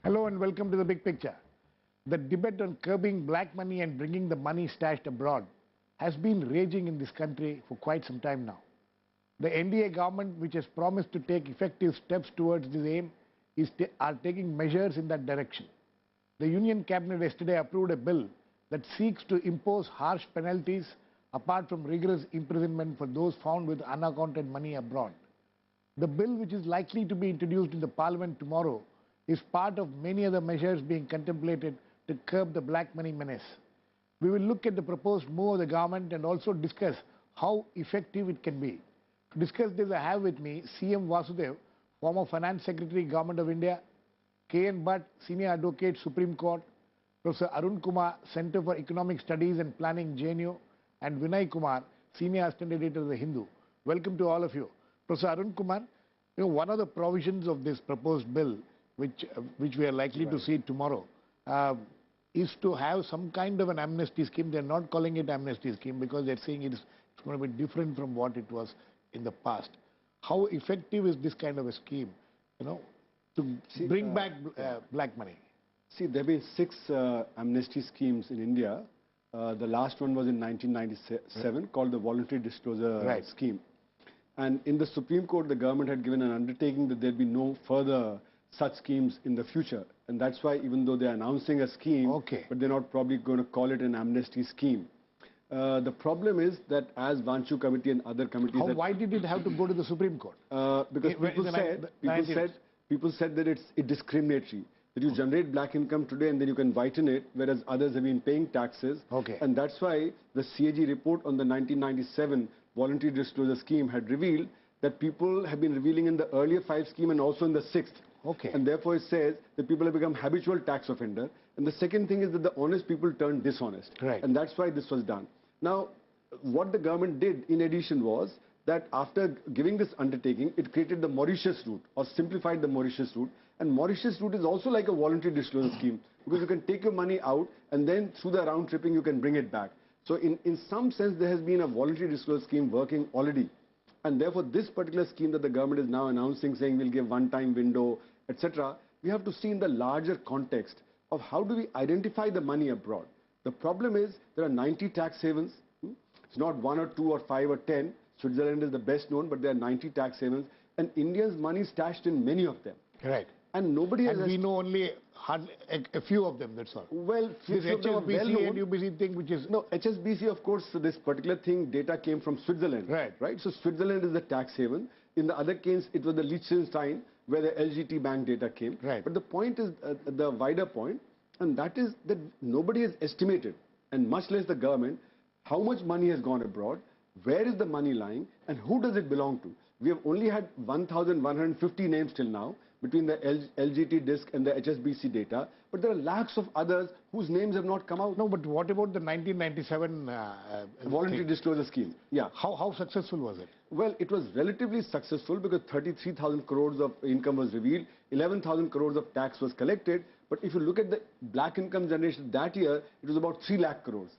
Hello and welcome to The Big Picture. The debate on curbing black money and bringing the money stashed abroad has been raging in this country for quite some time now. The NDA government, which has promised to take effective steps towards this aim, are taking measures in that direction. The Union Cabinet yesterday approved a bill that seeks to impose harsh penalties apart from rigorous imprisonment for those found with unaccounted money abroad. The bill, which is likely to be introduced in the Parliament tomorrow, is part of many other measures being contemplated to curb the black money menace. We will look at the proposed move of the government and also discuss how effective it can be. To discuss this, I have with me C.M. Vasudev, former Finance Secretary, Government of India, K.N. Bhatt, Senior Advocate, Supreme Court, Professor Arun Kumar, Center for Economic Studies and Planning, JNU, and Vinay Kumar, Senior Assistant Editor of The Hindu. Welcome to all of you. Professor Arun Kumar, one of the provisions of this proposed bill, which we are likely to see tomorrow, is to have some kind of an amnesty scheme. They're not calling it amnesty scheme because they're saying it's going to be different from what it was in the past. How effective is this kind of a scheme, to bring back black money? See, there have been 6 amnesty schemes in India. The last one was in 1997 called the Voluntary Disclosure Scheme. And in the Supreme Court, the government had given an undertaking that there'd be no further such schemes in the future. And that's why even though they're announcing a scheme, but they're not probably going to call it an amnesty scheme. The problem is that as Vanchu Committee and other committees... Why did it have to go to the Supreme Court? Because people said that it's discriminatory. That you generate black income today and then you can whiten it, whereas others have been paying taxes. And that's why the CAG report on the 1997 Voluntary Disclosure Scheme had revealed that people have been revealing in the earlier 5 scheme and also in the 6th. And therefore it says that people have become habitual tax offender. And the second thing is that the honest people turned dishonest. And that's why this was done. Now, what the government did in addition was that after giving this undertaking, it created the Mauritius route or simplified the Mauritius route. And Mauritius route is also like a voluntary disclosure scheme because you can take your money out and then through the round tripping you can bring it back. So in some sense there has been a voluntary disclosure scheme working already. And therefore this particular scheme that the government is now announcing, saying we'll give one-time window, etc., we have to see in the larger context of how do we identify the money abroad. The problem is there are 90 tax havens. It's not 1 or 2 or 5 or 10. Switzerland is the best known, but there are 90 tax havens. And India's money is stashed in many of them. And nobody has... And we know only a few of them, that's all. Well, this HSBC and UBC thing, which is... No, HSBC, of course, this particular thing, data came from Switzerland. Right? So Switzerland is the tax haven. In the other case, it was the Liechtenstein, where the LGT bank data came. But the point is, the wider point, and that is that nobody has estimated, and much less the government, how much money has gone abroad, where is the money lying, and who does it belong to. We have only had 1,150 names till now, between the LGT disk and the HSBC data, but there are lakhs of others whose names have not come out. No, but what about the 1997 Voluntary Disclosure Scheme? Yeah. How successful was it? Well, it was relatively successful because 33,000 crores of income was revealed, 11,000 crores of tax was collected, but if you look at the black income generation that year, it was about 3 lakh crores.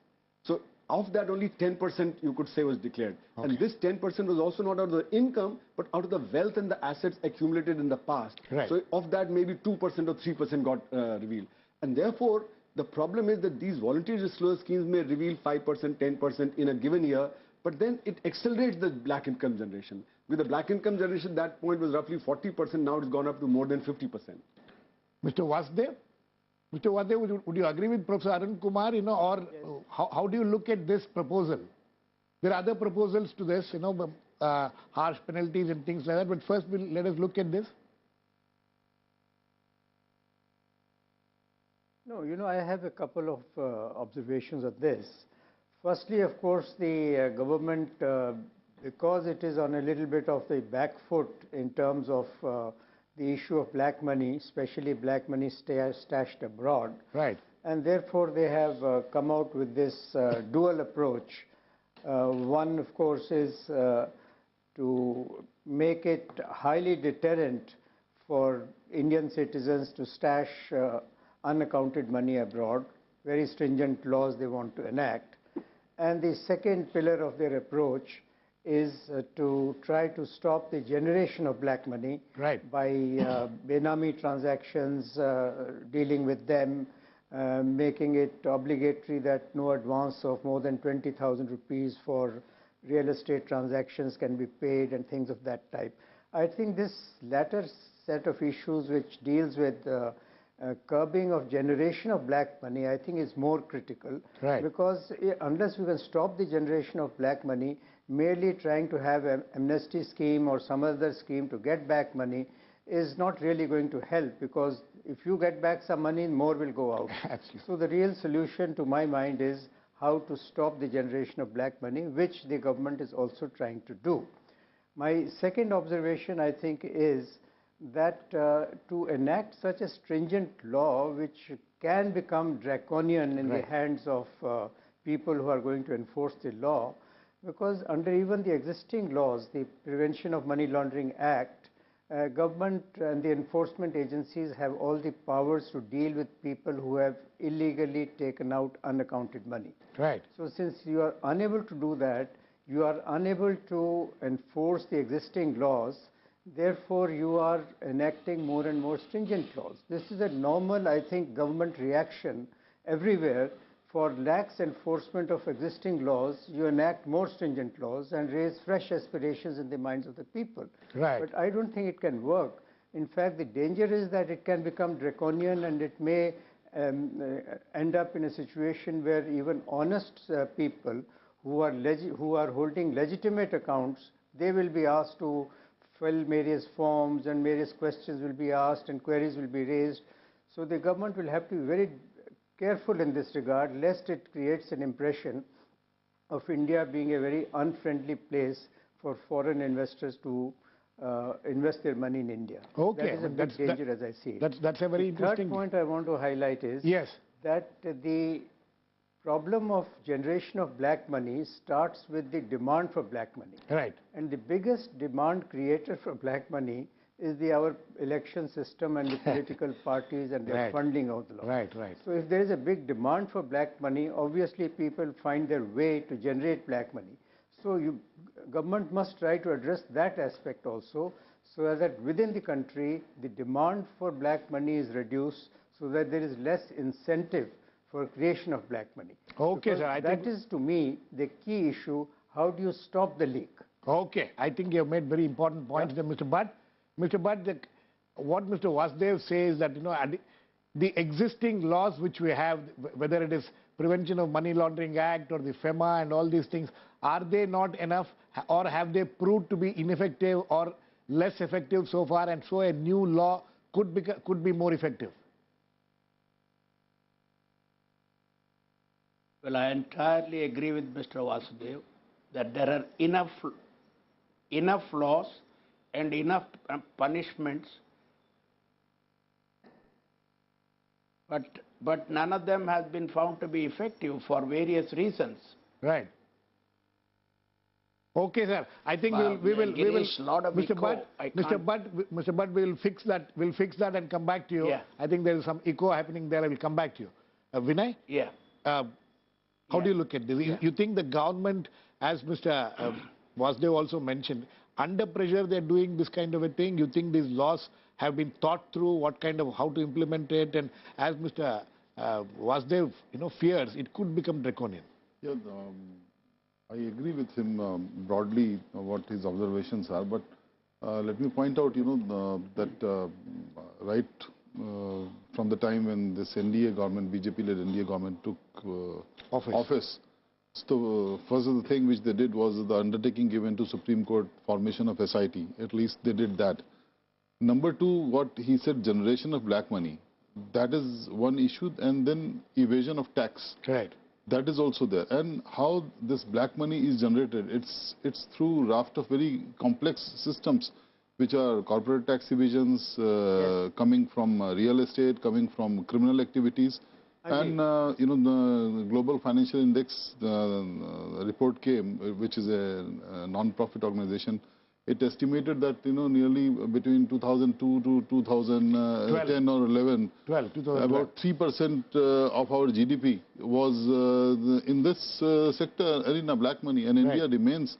So of that, only 10% you could say was declared. And this 10% was also not out of the income, but out of the wealth and the assets accumulated in the past. So of that, maybe 2% or 3% got revealed. And therefore, the problem is that these voluntary disclosure schemes may reveal 5%, 10% in a given year, but then it accelerates the black income generation. With the black income generation, at that point was roughly 40%, now it's gone up to more than 50%. Mr. Vasudev? Mr. Vasudev, would you agree with Professor Arun Kumar, or how do you look at this proposal? There are other proposals to this, harsh penalties and things like that, but first let us look at this. No, I have a couple of observations of this. Firstly, of course, the government, because it is on a little bit of the back foot in terms of the issue of black money, especially black money stashed abroad. And therefore, they have come out with this dual approach. One, of course, is to make it highly deterrent for Indian citizens to stash unaccounted money abroad. Very stringent laws they want to enact. And the second pillar of their approach is to try to stop the generation of black money by Benami transactions, dealing with them, making it obligatory that no advance of more than 20,000 rupees for real estate transactions can be paid and things of that type. I think this latter set of issues which deals with curbing of generation of black money, I think is more critical. Because unless we can stop the generation of black money, merely trying to have an amnesty scheme or some other scheme to get back money is not really going to help, because if you get back some money, more will go out. So the real solution to my mind is how to stop the generation of black money, which the government is also trying to do. My second observation, I think, is that to enact such a stringent law, which can become draconian in the hands of people who are going to enforce the law, because under even the existing laws, the Prevention of Money Laundering Act, government and the enforcement agencies have all the powers to deal with people who have illegally taken out unaccounted money. So since you are unable to do that, you are unable to enforce the existing laws, therefore you are enacting more and more stringent laws. This is a normal, I think, government reaction everywhere. For lax enforcement of existing laws, you enact more stringent laws and raise fresh aspirations in the minds of the people. But I don't think it can work. In fact, the danger is that it can become draconian, and it may end up in a situation where even honest people who are holding legitimate accounts, they will be asked to fill various forms, and various questions will be asked and queries will be raised. So the government will have to be very careful in this regard, lest it creates an impression of India being a very unfriendly place for foreign investors to invest their money in India. That is a big danger as I see it. That's a very interesting... The third point I want to highlight is that the problem of generation of black money starts with the demand for black money. And the biggest demand creator for black money is our election system and the political parties and their funding of the law. So if there is a big demand for black money, obviously people find their way to generate black money. So government must try to address that aspect also, so that within the country the demand for black money is reduced, so that there is less incentive for creation of black money. That is, to me, the key issue. How do you stop the leak? I think you have made very important points there, Mr. Bhatt. Mr. Bhatt, what Mr. Vasudev says that, the existing laws which we have, whether it is Prevention of Money Laundering Act or the FEMA and all these things, are they not enough, or have they proved to be ineffective or less effective so far, and so a new law could be more effective? Well, I entirely agree with Mr. Vasudev that there are enough laws and enough punishments, but none of them has been found to be effective for various reasons. Sir. I think we will. Mr. Bhatt, we will fix that. We'll fix that and come back to you. I think there is some echo happening there. I will come back to you. Vinay? How do you look at this? You think the government, as Mr. Vasudev also mentioned, under pressure they're doing this kind of a thing? You think these laws have been thought through, how to implement it, and as Mr. Vasudev fears, it could become draconian? I agree with him broadly what his observations are, but let me point out that right from the time when this NDA government, BJP-led NDA government took office, so first of the thing which they did was the undertaking given to Supreme Court formation of SIT. At least they did that. Number two, what he said, generation of black money, that is one issue, and then evasion of tax. That is also there. And how this black money is generated, it's through raft of very complex systems, which are corporate tax evasions, coming from real estate, coming from criminal activities. And the Global Financial Index report came, which is a non-profit organization. It estimated that nearly between 2002 to 2010 or 11, about 3% of our GDP was in this sector arena, black money, and India remains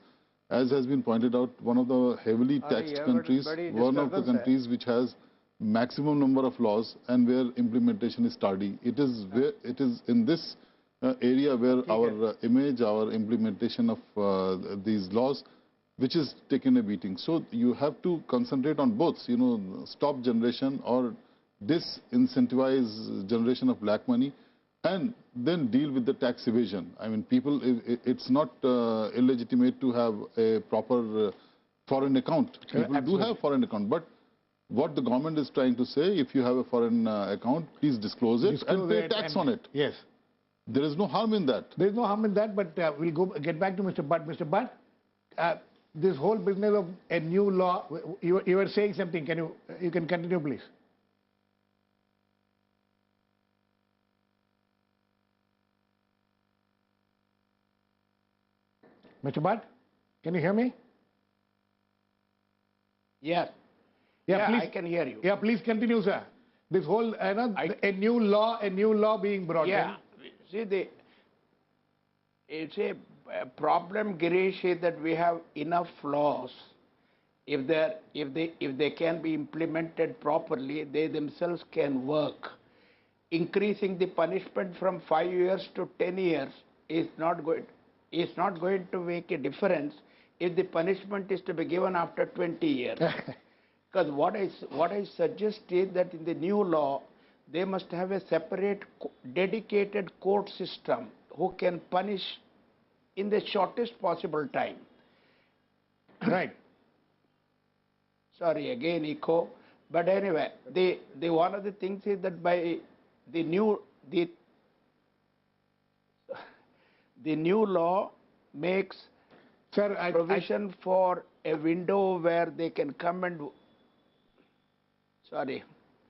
as has been pointed out, one of the heavily taxed countries, one of the countries which has maximum number of laws and where implementation is tardy. It is in this area where our image, our implementation of these laws, which is taken a beating. So you have to concentrate on both, stop generation or disincentivize generation of black money, and then deal with the tax evasion. I mean, people, it's not illegitimate to have a proper foreign account. People do have foreign account, but what the government is trying to say, if you have a foreign account, please disclose it and pay tax on it. Yes. There is no harm in that. There is no harm in that, but we'll get back to Mr. Bhatt. Mr. Bhatt, this whole business of a new law, you were saying something. You can continue, please. Mr. Bhatt, can you hear me? Yes. Yeah, please, I can hear you. Yeah, please continue, sir. This whole, a new law being brought in. See, it's a problem, Girish, is that we have enough laws. If they can be implemented properly, they themselves can work. Increasing the punishment from 5 years to 10 years is not going to make a difference if the punishment is to be given after 20 years. Because what I suggest is that in the new law, they must have a separate, dedicated court system who can punish in the shortest possible time. Right. Sorry, again echo. But anyway, the one of the things is that by the new law makes provision for a window where they can come and. Sorry.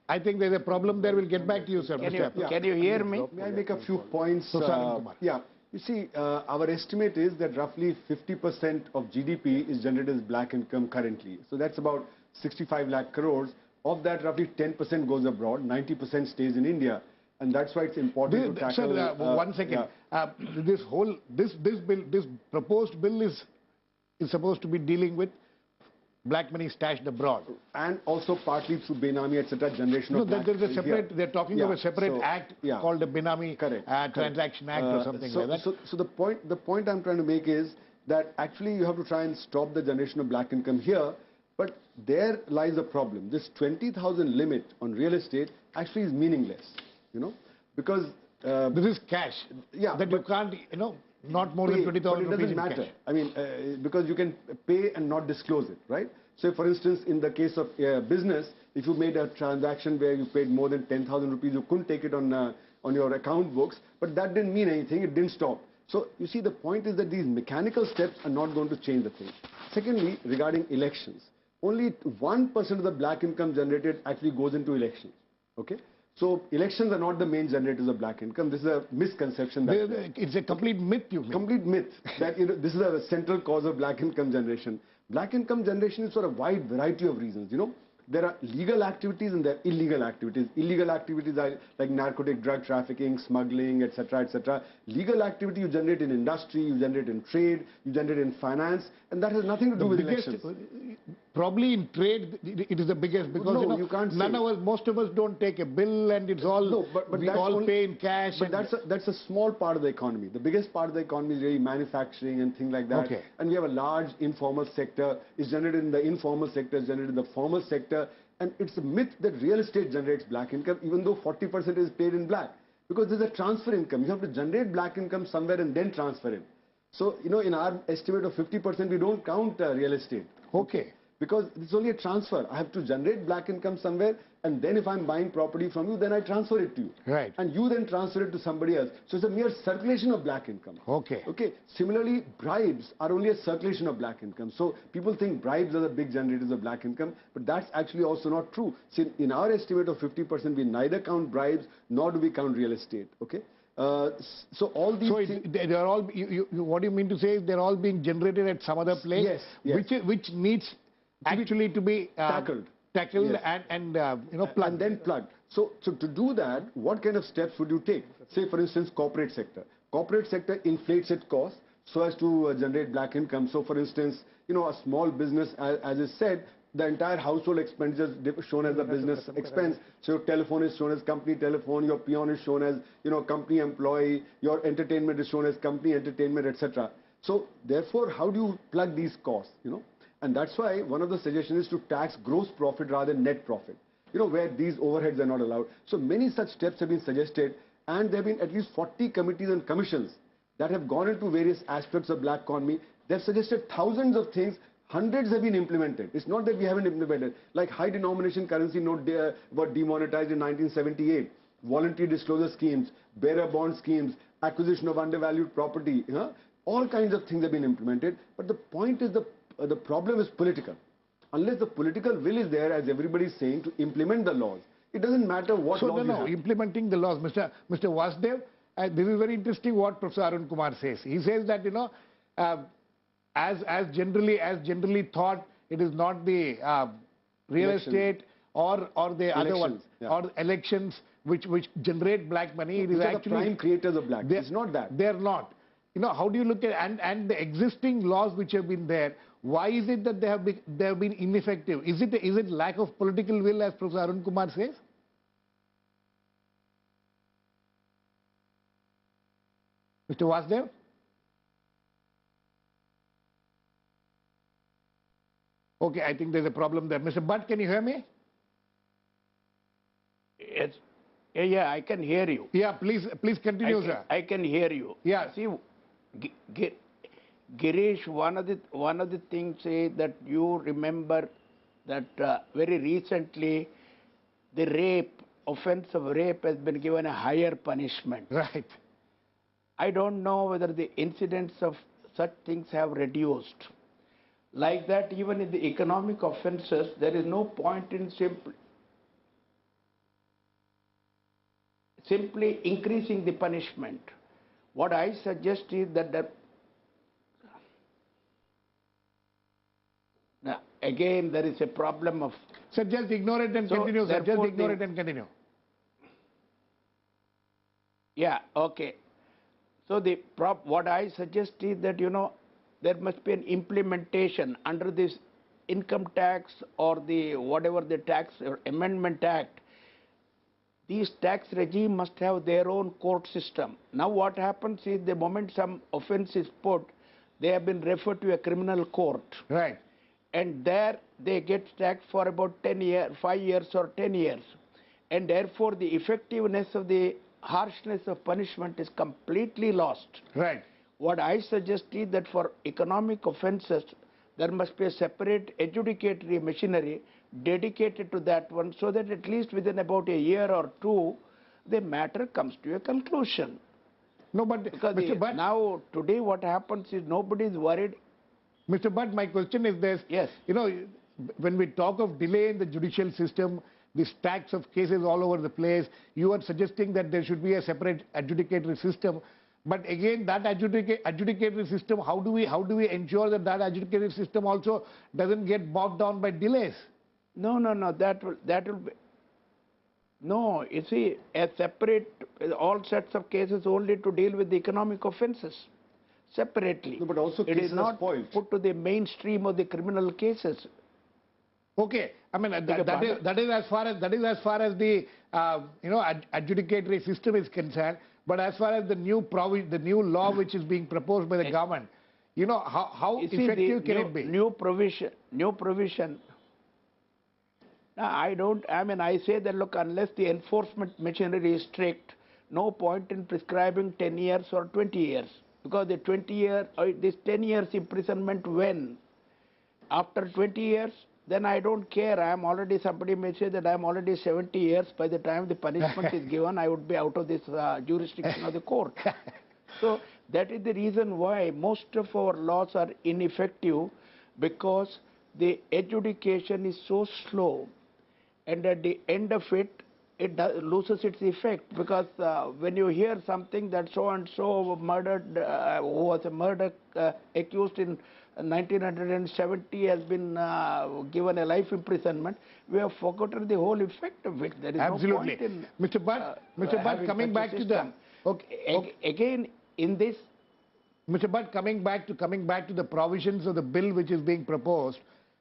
I think there's a problem there. We'll get back to you, sir. Can you hear me? May I make a few points? Yeah. You see, our estimate is that roughly 50% of GDP is generated as black income currently. So that's about 65 lakh crores. Of that, roughly 10% goes abroad, 90% stays in India. And that's why it's important to tackle... Sir, 1 second. Yeah. This proposed bill is supposed to be dealing with black money stashed abroad. And also partly through Benami, etc., generation of black... there's a separate... They're talking of a separate act called the Benami Transaction Act or something like that. So the point I'm trying to make is that actually you have to try and stop the generation of black income here, but there lies a problem. This 20,000 limit on real estate actually is meaningless, because... this is cash. Yeah. That you can't, not more than 20,000 rupees. But it doesn't matter. I mean, because you can pay and not disclose it, right? So, for instance, in the case of business, if you made a transaction where you paid more than 10,000 rupees, you couldn't take it on your account books, but that didn't mean anything. It didn't stop. So, you see, the point is that these mechanical steps are not going to change the thing. Secondly, regarding elections, only 1% of the black income generated actually goes into elections. Okay? So elections are not the main generators of black income. This is a misconception. It's a complete myth, you mean? Complete myth. That this is a central cause of black income generation. Black income generation is for a wide variety of reasons. There are legal activities and there are illegal activities. Illegal activities are like narcotic drug trafficking, smuggling, etc., etc. Legal activity you generate in industry, you generate in trade, you generate in finance, and that has nothing to do with elections. Probably in trade, it is the biggest because you can't most of us don't take a bill and it's all we all pay in cash. But that's a small part of the economy. The biggest part of the economy is really manufacturing and things like that. Okay. And we have a large informal sector. It's generated in the informal sector, it's generated in the formal sector. And it's a myth that real estate generates black income, even though 40% is paid in black. Because there's a transfer income. You have to generate black income somewhere and then transfer it. So, in our estimate of 50%, we don't count real estate. Okay. Because it's only a transfer. I have to generate black income somewhere, and then if I'm buying property from you, then I transfer it to you. Right. And you then transfer it to somebody else. So it's a mere circulation of black income. Okay. Okay. Similarly, bribes are only a circulation of black income. So people think bribes are the big generators of black income, but that's actually also not true. See, in our estimate of 50%, we neither count bribes nor do we count real estate. Okay. So all these things... they're all, what you mean to say is they're all being generated at some other place? Yes. Which needs actually to be tackled yes. and plugged. And then plugged. So to do that, what kind of steps would you take? Say, for instance, corporate sector. Corporate sector inflates its cost. so as to generate black income. So for instance, a small business, as is said, the entire household expenditure is shown as a business expense. So your telephone is shown as company telephone, your peon is shown as, company employee, your entertainment is shown as company entertainment, etc. So therefore, how do you plug these costs, And that's why one of the suggestions is to tax gross profit rather than net profit, where these overheads are not allowed. So many such steps have been suggested, and there have been at least 40 committees and commissions that have gone into various aspects of black economy. They've suggested thousands of things. Hundreds have been implemented. It's not that we haven't implemented. Like high denomination currency note were demonetized in 1978. Voluntary disclosure schemes, bearer bond schemes, acquisition of undervalued property. All kinds of things have been implemented. But the point is the problem is political. Unless the political will is there, as everybody is saying, to implement the laws, it doesn't matter what laws you have. Implementing the laws. Mr. Vasudev, this is very interesting what Professor Arun Kumar says. He says that, as generally thought, it is not the real estate or the other ones, or elections which generate black money. It is actually the prime creators of black. It's not that. They're not. How do you look at and the existing laws which have been there? Why is it that they have been ineffective? Is it lack of political will, as Professor Arun Kumar says? Mr. Vasudev? Okay, I think there's a problem there. Mr. Bhatt, can you hear me? Yes. Yeah, I can hear you. Yeah, please continue, sir. I can hear you. Yeah. See, Girish, one of the things is that you remember that very recently the offense of rape has been given a higher punishment. Right. I don't know whether the incidents of such things have reduced. Like that, even in the economic offenses, there is no point in simply increasing the punishment. What I suggest is that now, again, there is a problem of... Sir, just ignore it and continue, sir. Just ignore it and continue. Yeah, okay. So what I suggest is that, there must be an implementation under this income tax or whatever the tax or amendment act. These tax regime must have their own court system. Now what happens is the moment some offense is put, they have been referred to a criminal court. Right. And there they get taxed for about 5 years or 10 years. And therefore the effectiveness of the harshness of punishment is completely lost. Right. What I suggest is that for economic offences, there must be a separate adjudicatory machinery dedicated to that one, so that at least within about a year or two, the matter comes to a conclusion. No, but because Mr. Bhatt, now today what happens is nobody is worried. Mr. Bhatt, my question is this. Yes. When we talk of delay in the judicial system, the stacks of cases all over the place, you are suggesting that there should be a separate adjudicatory system. But again, that adjudicatory system, how do we ensure that adjudicatory system also doesn't get bogged down by delays? No. That will be. No, you see, a separate, all sets of cases only to deal with the economic offences separately. No, but also it is not put to the mainstream of the criminal cases. Okay, I mean that is as far as the adjudicatory system is concerned. But as far as the new law which is being proposed by the government, how effective can it be? New provision. Now, I say that, look, unless the enforcement machinery is strict, no point in prescribing 10 years or 20 years. Because the 10 years imprisonment when? After 20 years, then I don't care. Somebody may say that I am already 70 years. By the time the punishment is given, I would be out of this jurisdiction of the court. So that is the reason why most of our laws are ineffective, because the adjudication is so slow, and at the end of it, it loses its effect. Because when you hear something that so and so murdered, who was a murder accused in 1970 has been given a life imprisonment, we have forgotten the whole effect of it. There is absolutely no point in Mr. Bhatt, coming back to the again in this Mr. Bhatt, coming back to the provisions of the bill which is being proposed,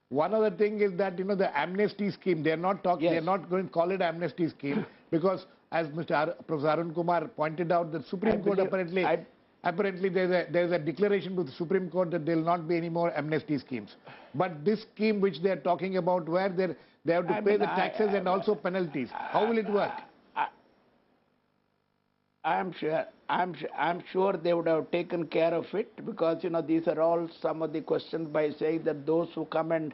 one other thing is that the amnesty scheme. They are not talking. Yes. They are not going to call it amnesty scheme because, as Professor Arun Kumar pointed out, the Supreme Court apparently there's a declaration to the Supreme Court that there will not be any more amnesty schemes. But this scheme which they are talking about, where they have to pay the taxes and also penalties, how will it work? I'm sure they would have taken care of it, because these are all some of the questions by saying that those who come and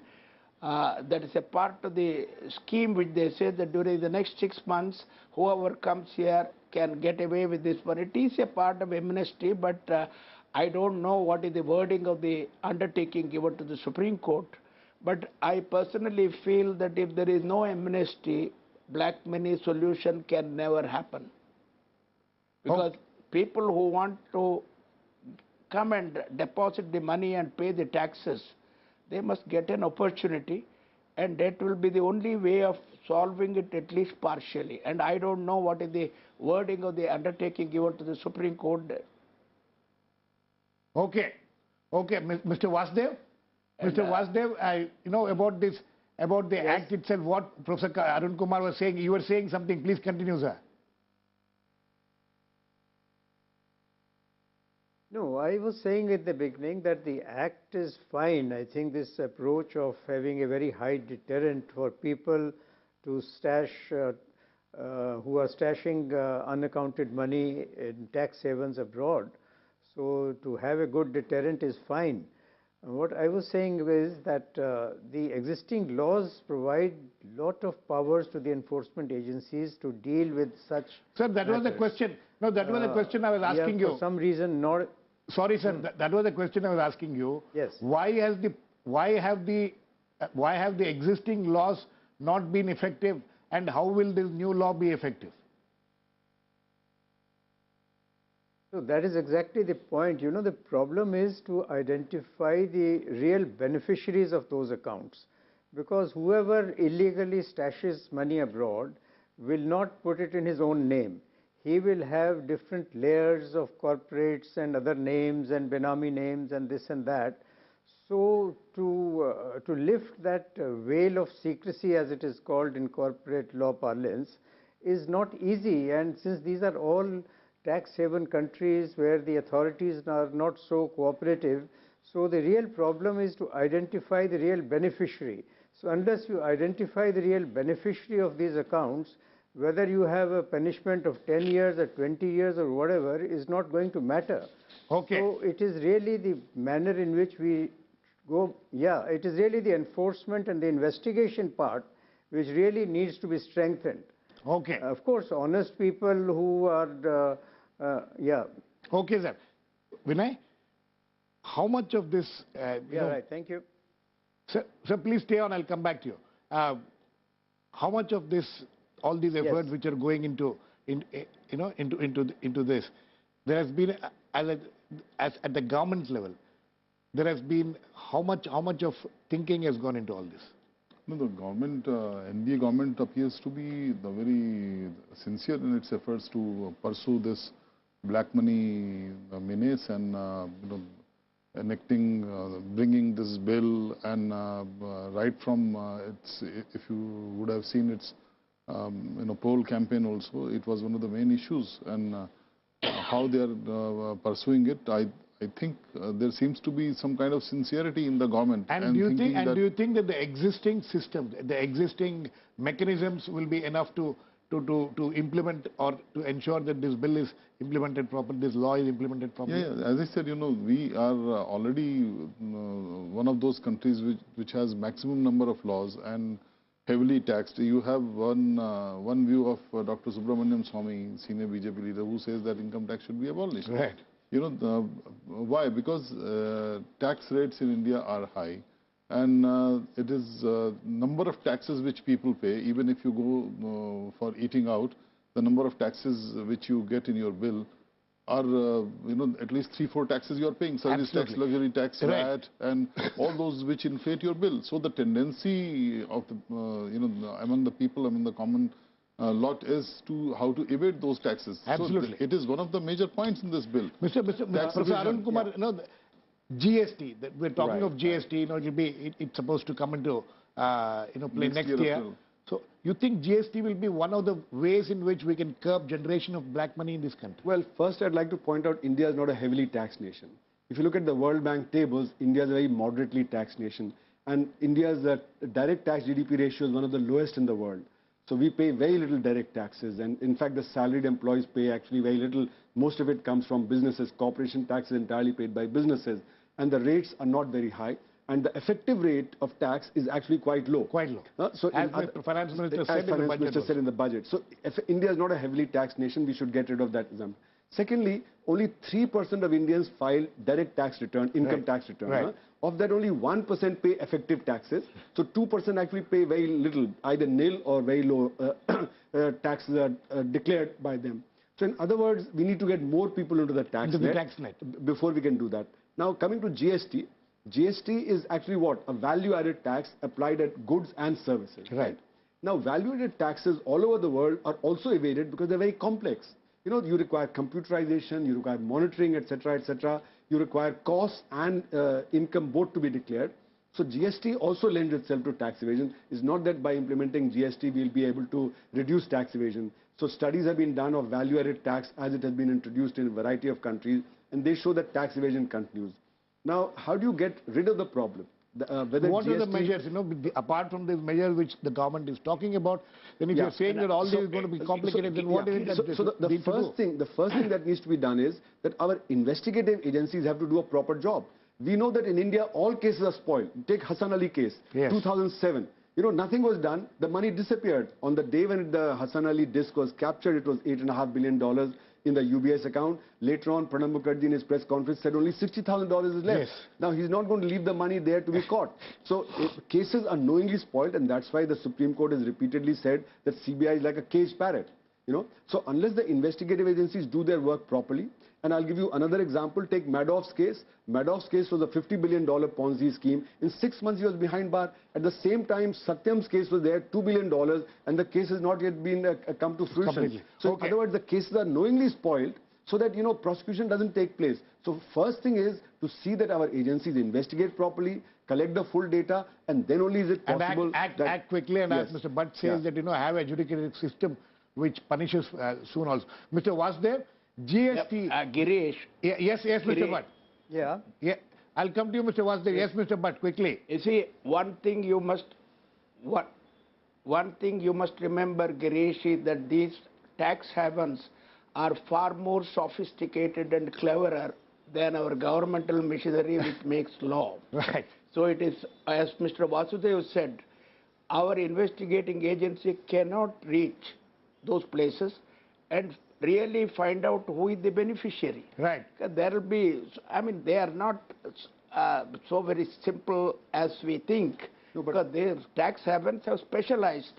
that is a part of the scheme which they say that during the next 6 months whoever comes here can get away with this one. It is a part of amnesty, but I don't know what is the wording of the undertaking given to the Supreme Court. But I personally feel that if there is no amnesty, black money solution can never happen. Because people who want to come and deposit the money and pay the taxes, they must get an opportunity, and that will be the only way of solving it, at least partially. And I don't know what is the wording of the undertaking given to the Supreme Court. Okay. Mr. Vasudev? Mr. Vasudev, about the Act itself, what Professor Arun Kumar was saying, you were saying something. Please continue, sir. No, I was saying at the beginning that the Act is fine. I think this approach of having a very high deterrent for people to stash, who are stashing unaccounted money in tax havens abroad. So to have a good deterrent is fine. What I was saying is that the existing laws provide a lot of powers to the enforcement agencies to deal with such Sir, that matters. was the question. No, that was the question I was asking you. For some reason not... Sorry, sir, that was the question I was asking you. Yes. Why have the existing laws not been effective, and how will this new law be effective? So that is exactly the point. The problem is to identify the real beneficiaries of those accounts, because whoever illegally stashes money abroad will not put it in his own name. He will have different layers of corporates and other names and Benami names and this and that. So to lift that veil of secrecy, as it is called in corporate law parlance, is not easy. And since these are all tax haven countries where the authorities are not so cooperative, so the real problem is to identify the real beneficiary. So unless you identify the real beneficiary of these accounts, whether you have a punishment of 10 years or 20 years or whatever is not going to matter. Okay. So it is really the manner in which we go, it is really the enforcement and the investigation part which really needs to be strengthened. Okay. Of course, honest people who are, Okay, sir. Vinay, how much of this... right, thank you. Sir, please stay on, I'll come back to you. How much of this, all these efforts which are going into this, there has been, as at the government level, there has been how much of thinking has gone into all this? No, the government, NDA government appears to be very sincere in its efforts to pursue this black money menace and enacting, bringing this bill, and right from if you would have seen its poll campaign also, it was one of the main issues, and how they are pursuing it. I think there seems to be some kind of sincerity in the government. And do you think that the existing system, the existing mechanisms will be enough to implement or to ensure that this bill is implemented properly, this law is implemented properly? Yeah, as I said, we are already one of those countries which has maximum number of laws and heavily taxed. You have one view of Dr. Subramaniam Swamy, senior BJP leader, who says that income tax should be abolished. Right. Why? Because tax rates in India are high, and it is number of taxes which people pay. Even if you go for eating out, the number of taxes which you get in your bill are at least 3-4 taxes you are paying: service tax, luxury tax, VAT, and all those which inflate your bill. So the tendency of the among the people, among the common lot is to how to evade those taxes. Absolutely. So it is one of the major points in this bill. Mr. Arun Kumar, GST, we're talking of GST, it's supposed to come into play next year. So you think GST will be one of the ways in which we can curb generation of black money in this country? Well, first I'd like to point out India is not a heavily taxed nation. If you look at the World Bank tables, India is a very moderately taxed nation. And India's direct tax GDP ratio is one of the lowest in the world. So we pay very little direct taxes. And in fact, the salaried employees pay actually very little. Most of it comes from businesses. Corporation tax is entirely paid by businesses. And the rates are not very high. And the effective rate of tax is actually quite low. Quite low. As the Finance Minister said in the budget. So if India is not a heavily taxed nation, we should get rid of that assumption. Secondly, only 3% of Indians file direct tax return, income tax return. Right. Of that, only 1% pay effective taxes. So 2% actually pay very little, either nil or very low taxes are declared by them. So in other words, we need to get more people into the tax net before we can do that. Now coming to GST. GST is actually what? A value-added tax applied at goods and services. Right. Now, value-added taxes all over the world are also evaded because they're very complex. You require computerization, you require monitoring, etc., etc. You require costs and income both to be declared. So GST also lends itself to tax evasion. It's not that by implementing GST we'll be able to reduce tax evasion. So studies have been done of value-added tax as it has been introduced in a variety of countries, and they show that tax evasion continues. Now, how do you get rid of the problem? What are the measures, apart from these measures which the government is talking about, then if you're saying that all this is going to be complicated, then what is it that the first thing that needs to be done is that our investigative agencies have to do a proper job. We know that in India, all cases are spoiled. Take Hassan Ali case, 2007. Nothing was done. The money disappeared. On the day when the Hassan Ali disc was captured, it was $8.5 billion in the UBS account. Later on, Pranab Mukherjee in his press conference said only $60,000 is left. Yes. Now, he's not going to leave the money there to be caught. So, cases are knowingly spoiled, and that's why the Supreme Court has repeatedly said that CBI is like a caged parrot. So, unless the investigative agencies do their work properly, and I'll give you another example. Take Madoff's case. Madoff's case was a $50 billion Ponzi scheme. In 6 months, he was behind bar. At the same time, Satyam's case was there, $2 billion, and the case has not yet been come to fruition. Completely. So, in other words, the cases are knowingly spoiled so that, prosecution doesn't take place. So, first thing is to see that our agencies investigate properly, collect the full data, and then only is it possible act quickly, and as Mr. Bhatt says that, have an adjudicated system which punishes soon also. Mr. Vasudev, GST. Girish. Yes, Mr. Bhatt. Yeah. I'll come to you, Mr. Vasudev. Yes, Mr. Bhatt, quickly. You see, one thing you must remember, Girish, is that these tax havens are far more sophisticated and cleverer than our governmental machinery which makes law. Right. So it is, as Mr. Vasudev said, our investigating agency cannot reach those places and really find out who is the beneficiary. Right. There will be, they are not so very simple as we think. No, because their tax havens have specialized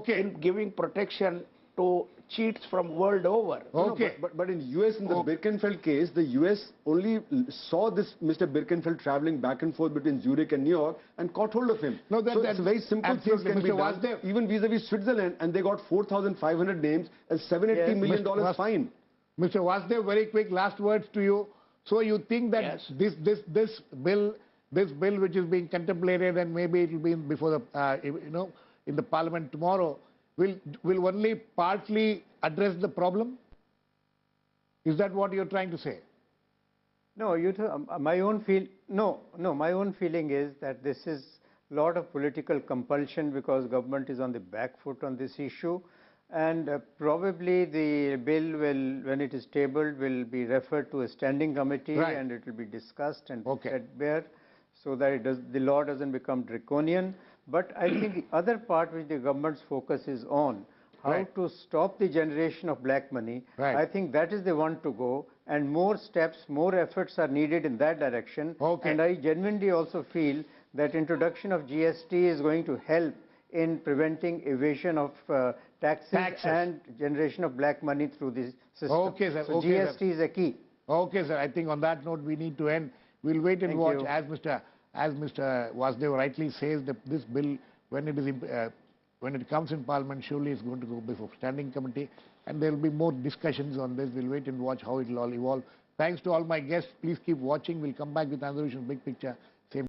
in giving protection to cheats from world over. Okay. But in US, in the Birkenfeld case, the US only saw this Mr. Birkenfeld traveling back and forth between Zurich and New York and caught hold of him. No, that's very simple things can be done. Even vis-a-vis Switzerland, and they got 4,500 names and $780 million fine. Mr. Vasudev, very quick last words to you. So you think that this bill which is being contemplated, and maybe it will be before the in the Parliament tomorrow, will only partly address the problem? Is that what you're trying to say? No, my own feeling is that this is a lot of political compulsion because government is on the back foot on this issue, and probably the bill will, when it is tabled, will be referred to a standing committee and it will be discussed and set bare so that the law doesn't become draconian. But I think the other part which the government's focus is on, how to stop the generation of black money, I think that is the one to go, and more steps, more efforts are needed in that direction. And I genuinely also feel that introduction of GST is going to help in preventing evasion of taxes and generation of black money through this system. Sir. So GST is a key. Okay, sir. I think on that note we need to end. We'll wait and watch as Mr. Vasudev rightly says that this bill, when it is when it comes in Parliament, surely it's going to go before standing committee, and there will be more discussions on this. We'll wait and watch how it will all evolve. Thanks to all my guests. Please keep watching. We'll come back with another vision, big picture.